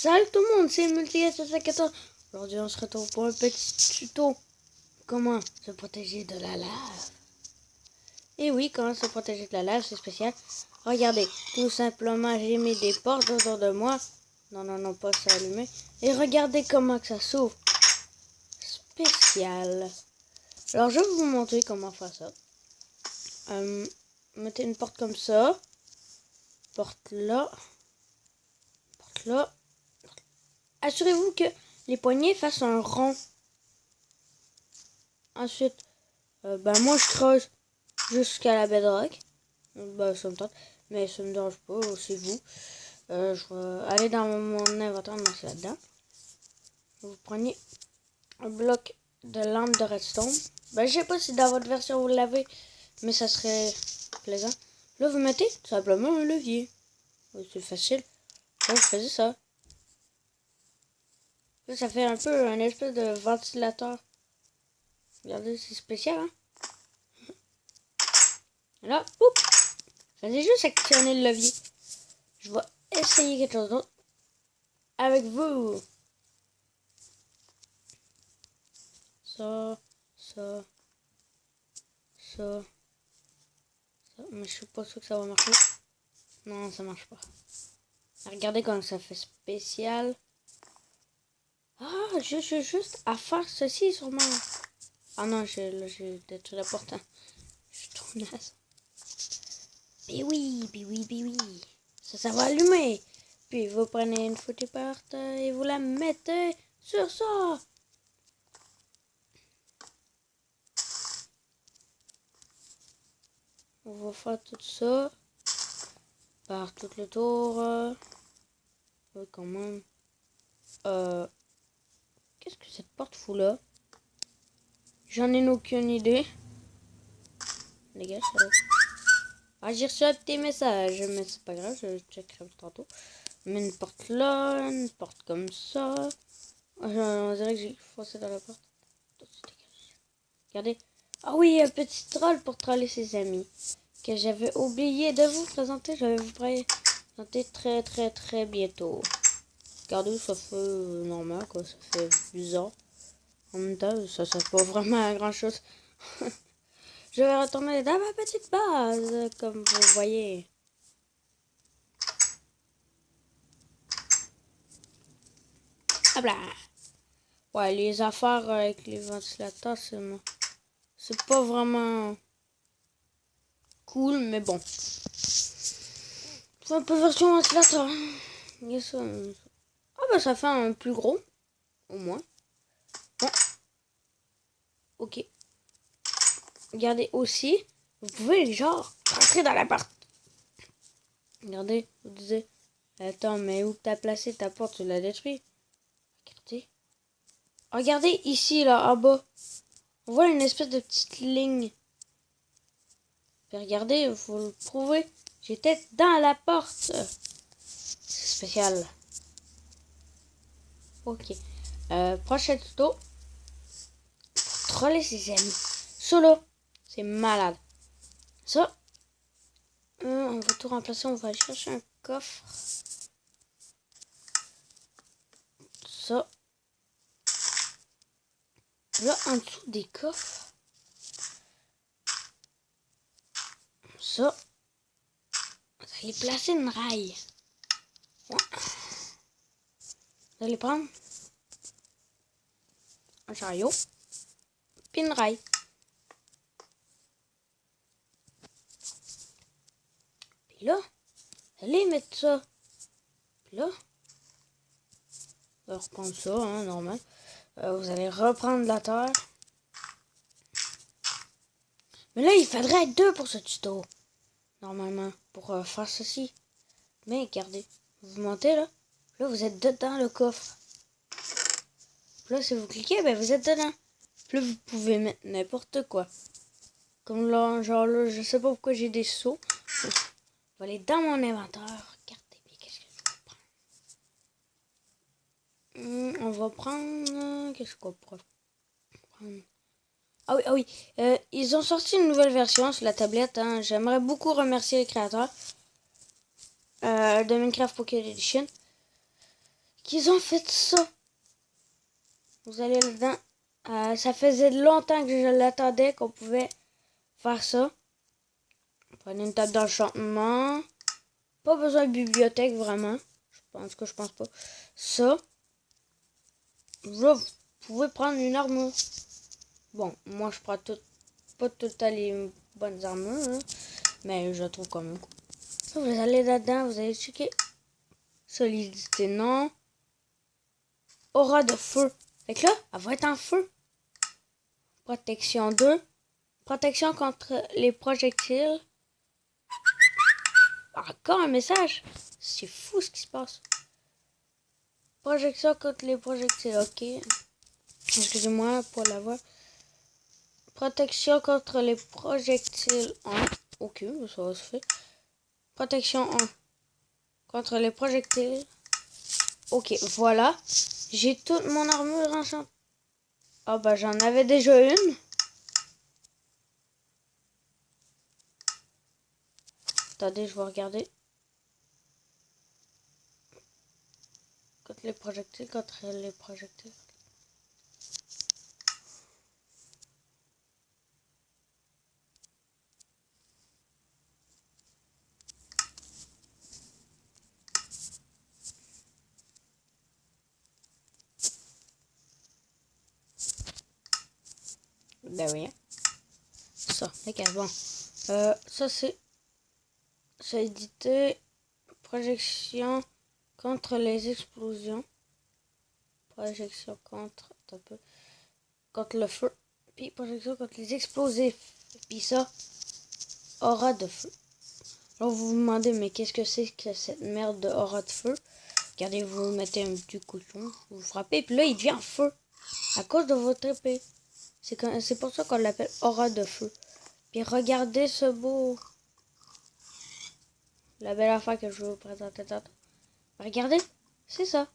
Salut tout le monde, c'est Multi14. Aujourd'hui, on se retrouve pour un petit tuto. Comment se protéger de la lave. Et oui, comment se protéger de la lave, c'est spécial. Regardez, tout simplement, j'ai mis des portes autour de moi. Non, pas ça allumé. Et regardez comment que ça s'ouvre. Spécial. Alors, je vais vous montrer comment faire ça. Mettez une porte comme ça. Porte là. Porte là. Assurez-vous que les poignées fassent un rond. Ensuite, moi je creuse jusqu'à la bedrock. Ça me tente, mais ça me dérange pas, c'est vous. Je vais aller dans mon inventaire, c'est là-dedans. Vous prenez un bloc de lampe de redstone. Je sais pas si dans votre version vous l'avez, mais ça serait plaisant. Là, vous mettez tout simplement un levier. C'est facile. Là, vous faites ça. Là, ça fait un peu un espèce de ventilateur. Regardez, c'est spécial, hein? Là, oups! Fallait juste actionner le levier. Je vais essayer quelque chose d'autre avec vous. Ça. Mais je suis pas sûr que ça va marcher. Non, ça marche pas. Regardez comme ça fait spécial. Ah, juste à faire ceci sûrement. Ah non, j'ai détruit la porte. Hein. Je suis trop naze. Mais oui. Ça va allumer. Puis vous prenez une foutue porte et vous la mettez sur ça. On va faire tout ça par tout le tour. Oui, quand même. Qu'est-ce que cette porte fout là? J'en ai aucune idée. Les gars, ça... Ah, j'ai reçu un petit message, mais c'est pas grave, je checkerai tantôt. Mais une porte là, une porte comme ça. On dirait que j'ai foncé dans la porte. Regardez. Ah oui, un petit troll pour troller ses amis. Que j'avais oublié de vous présenter. Je vais vous présenter très bientôt. Regardez, ça fait normal, quoi. Ça fait bizarre. En même temps, ça sert pas vraiment à grand chose. Je vais retourner dans ma petite base, comme vous voyez. Hop là! Ouais, les affaires avec les ventilateurs, c'est pas vraiment cool, mais bon. C'est un peu version ventilateur. Yes, ça fait un plus gros, au moins. Bon. Ok. Regardez aussi, vous pouvez genre rentrer dans la porte. Regardez, vous disiez, attends, mais où t'as placé ta porte, tu l'as détruit. Regardez ici, là, en bas. On voit une espèce de petite ligne. Puis regardez, il faut le prouver. J'étais dans la porte. C'est spécial. Ok. Prochain tuto. Troller ses amis. Solo. C'est malade. Ça. On va tout remplacer. On va aller chercher un coffre. Ça. Là, en dessous des coffres. Ça. Vous allez placer une raille. Ouais. Vous allez prendre un chariot. Puis une raille. Puis là, vous allez mettre ça. Puis là, vous allez reprendre ça, hein, normal. Vous allez reprendre la terre. Mais là, il faudrait être deux pour ce tuto. Normalement, pour faire ceci. Mais regardez, vous montez là. Là, vous êtes dedans le coffre. Puis là, si vous cliquez, vous êtes dedans. Puis là, vous pouvez mettre n'importe quoi. Comme là, genre là, je sais pas pourquoi j'ai des seaux. Je vais aller dans mon inventaire. Regardez bien, qu'est-ce que je vais prendre. On va prendre... qu'est-ce qu'on pourrait prendre? Ah oui. Ils ont sorti une nouvelle version sur la tablette. Hein. J'aimerais beaucoup remercier les créateurs de Minecraft Pocket Edition qu'ils ont fait ça. Vous allez là-dedans. Ça faisait longtemps que je l'attendais qu'on pouvait faire ça. Prenez une table d'enchantement. Pas besoin de bibliothèque, vraiment. En tout cas, je pense pas. Ça. Là, vous pouvez prendre une armure. Bon, moi, je prends pas tout le temps les bonnes armures, là, mais je la trouve quand même cool. Ça, vous allez là-dedans, vous allez checker. Solidité, non. Aura de feu. Fait que là, elle va être en feu. Protection 2. Protection contre les projectiles. Encore un message. C'est fou ce qui se passe. Protection contre les projectiles. Ok. Excusez-moi pour la voix. Protection contre les projectiles 1. Ok, ça se fait. Protection 1. Contre les projectiles. Ok, voilà. J'ai toute mon armure enchantée. Ah bah j'en avais déjà une. Attendez, je vais regarder. Contre les projectiles, contre les projectiles. Ben oui. Ça, nickel, bon. Ça c'est édité. Projection contre les explosions. Projection contre. Un peu. Contre le feu. Puis projection contre les explosifs. Puis ça, aura de feu. Alors vous vous demandez, mais qu'est-ce que c'est que cette merde de aura de feu? Regardez, vous mettez un petit cochon, vous frappez, puis là il devient en feu. À cause de votre épée. C'est pour ça qu'on l'appelle aura de feu. Puis regardez ce beau. La belle affaire que je vais vous présenter tantôt. Regardez, c'est ça.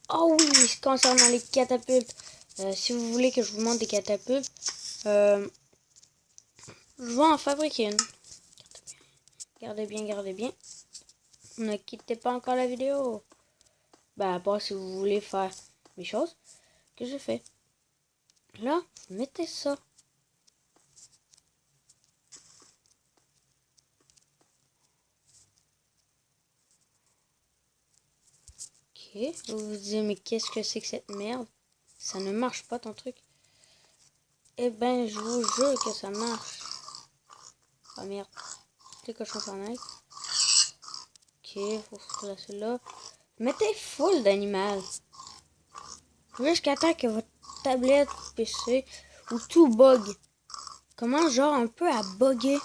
Oh oui, concernant les catapultes. Si vous voulez que je vous montre des catapultes, je vais en fabriquer une. Regardez bien, regardez bien. Ne quittez pas encore la vidéo. Bah, à part si vous voulez faire mes choses que je fais. Là, vous mettez ça. Ok, vous vous dites, mais qu'est-ce que c'est que cette merde? Ça ne marche pas ton truc. Eh ben, je vous jure que ça marche. Ah merde. Les cochons s'en aillent. Ok, faut se placer là. Mettez full d'animal. Jusqu'à temps que votre tablette, PC ou tout bug. Commence genre un peu à bugger.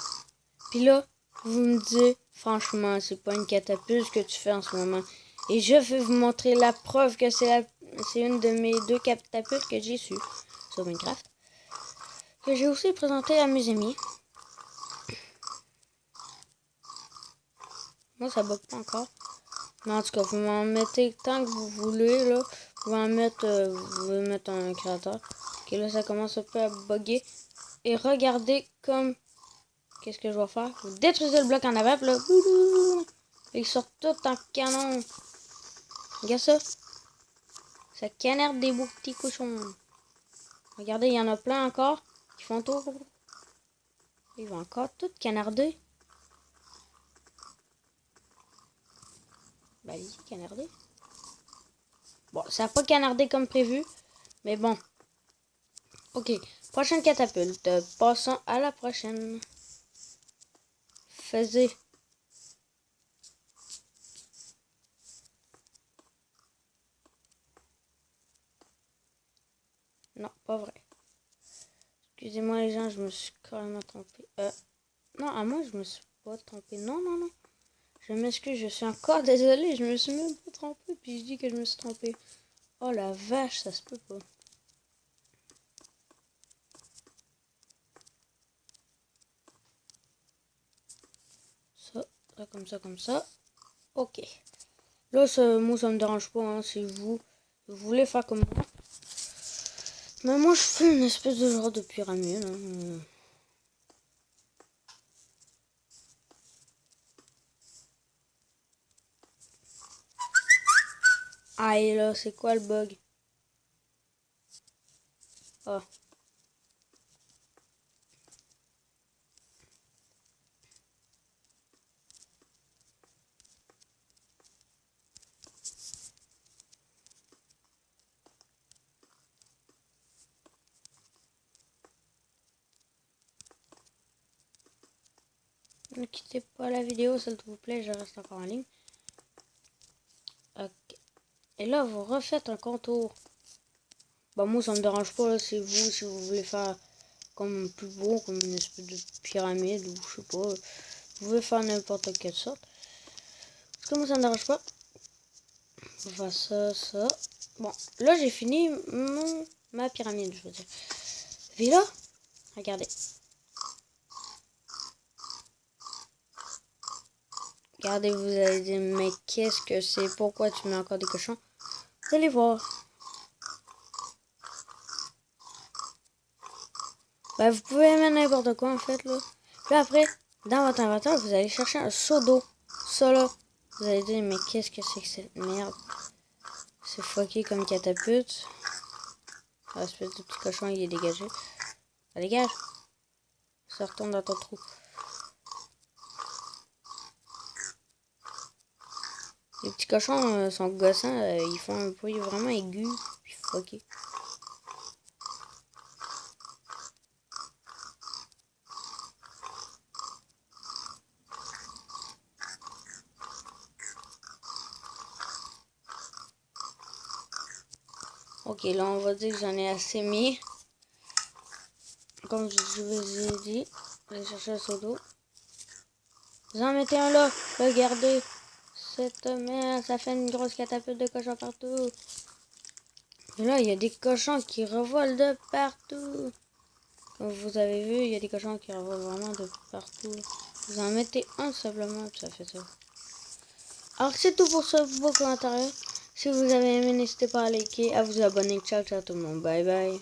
Puis là, vous me dites, franchement, c'est pas une catapulte que tu fais en ce moment. Et je vais vous montrer la preuve que c'est une de mes 2 catapultes que j'ai su sur Minecraft. Que j'ai aussi présenté à mes amis. Moi, ça bug pas encore. Mais en tout cas, vous m'en mettez tant que vous voulez, là. Vous pouvez mettre un créateur. Ok, là, ça commence un peu à bugger. Et regardez comme... Qu'est-ce que je vais faire? Vous détruisez le bloc en avant, puis là... Ils sortent tout en canon. Regarde ça. Ça canarde des beaux petits cochons. Regardez, il y en a plein encore qui font tout. Ils vont encore tout canarder. Bah, allez-y, canarder. Bon, ça n'a pas canardé comme prévu. Mais bon. Ok, prochaine catapulte. Passons à la prochaine. Faisez. Non, pas vrai. Excusez-moi les gens, je me suis carrément trompé. Non, à moi je me suis pas trompé. Non, non, non. Je m'excuse, je suis encore désolée. Je me suis même pas trompé. Puis je dis que je me suis trompé. Oh la vache, ça se peut pas. Ça, ça comme ça, comme ça. Ok. Là, moi ça me dérange pas. Hein, si vous voulez faire comme moi. Mais moi je fais une espèce de genre de pyramide. Hein. Aïe là, c'est quoi le bug? Oh. Ne quittez pas la vidéo s'il vous plaît, je reste encore en ligne. Ok. Et là, vous refaites un contour. Bah moi, ça me dérange pas, c'est vous, si vous voulez faire comme plus beau, comme une espèce de pyramide ou je sais pas. Vous pouvez faire n'importe quelle sorte. Parce que moi, ça me dérange pas. On va faire ça. Bon, là, j'ai fini ma pyramide, je veux dire. Et là, regardez. Regardez, vous allez dire, mais qu'est-ce que c'est? Pourquoi tu mets encore des cochons? Vous allez voir. Bah, vous pouvez mettre n'importe quoi en fait là. Puis après, dans votre inventaire, vous allez chercher un seau d'eau. Ça là, vous allez dire, mais qu'est-ce que c'est que cette merde? C'est fucké comme catapulte. L'espèce de petit cochon, il est dégagé. Ça dégage. Ça retourne dans ton trou. Les petits cochons sont gossants, ils font un bruit vraiment aigu. Puis fucké. Ok, là on va dire que j'en ai assez mis. Comme je vous ai dit, allez chercher un seau d'eau. Vous en mettez un là, regardez. Cette merde, ça fait une grosse catapulte de cochons partout. Et là, il y a des cochons qui revolent de partout. Comme vous avez vu, il y a des cochons qui revolent vraiment de partout. Vous en mettez un simplement, puis ça fait ça. Alors c'est tout pour ce beau commentaire. Si vous avez aimé, n'hésitez pas à liker, à vous abonner. Ciao, ciao tout le monde. Bye bye.